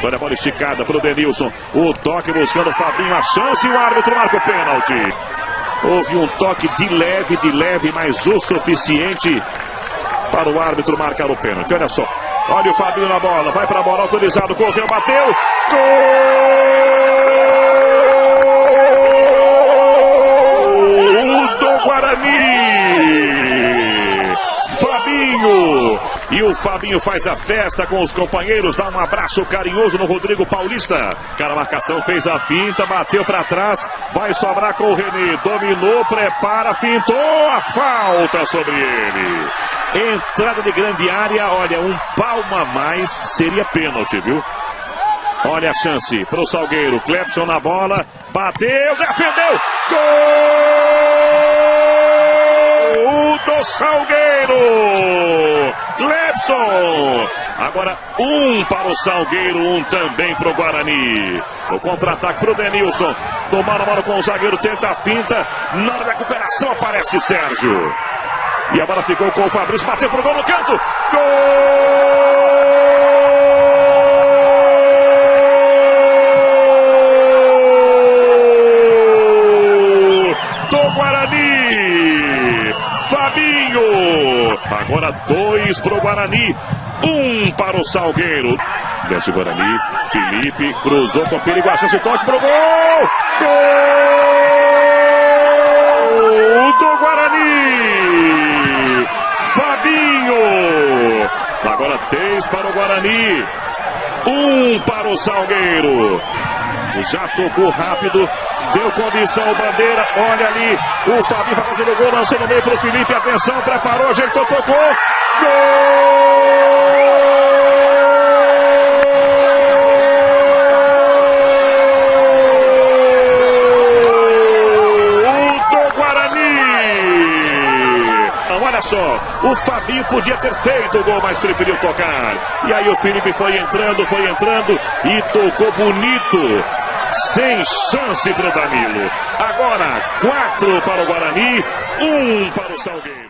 Olha a bola esticada para o Denilson. O toque buscando o Fabinho, a chance e o árbitro marca o pênalti. Houve um toque de leve, mas o suficiente para o árbitro marcar o pênalti. Olha só. Olha o Fabinho na bola. Vai para a bola, autorizado. Correu, bateu. Gol do Guarani. Fabinho. E o Fabinho faz a festa com os companheiros, dá um abraço carinhoso no Rodrigo Paulista. Cara, a marcação fez a finta, bateu para trás, vai sobrar com o René, dominou, prepara, fintou, a falta sobre ele. Entrada de grande área, olha, um palmo a mais, seria pênalti, viu? Olha a chance para o Salgueiro, Clepson na bola, bateu, defendeu, gol do Salgueiro! Clepson! Agora um para o Salgueiro, um também para o Guarani. O contra-ataque para o Denilson. Tomaram a bola com o zagueiro, tenta a finta. Na recuperação aparece Sérgio. E a bola ficou com o Fabrício, bateu pro gol no canto. Gol do Guarani! Fabinho! Agora 2 para o Guarani, 1 para o Salgueiro. Desce o Guarani, Felipe cruzou com perigo, a chance, toque pro gol! Gol do Guarani! Fabinho! Agora 3 para o Guarani, 1 para o Salgueiro. Já tocou rápido, deu condição, bandeira, olha ali, o Fabinho vai fazendo o gol, lançou no meio para o Felipe, atenção, preparou, ajeitou, tocou, gol do Guarani! Olha só, o Fabinho podia ter feito o gol, mas preferiu tocar, e aí o Felipe foi entrando e tocou bonito. Sem chance para o Danilo. Agora 4 para o Guarani, 1 para o Salgueiro.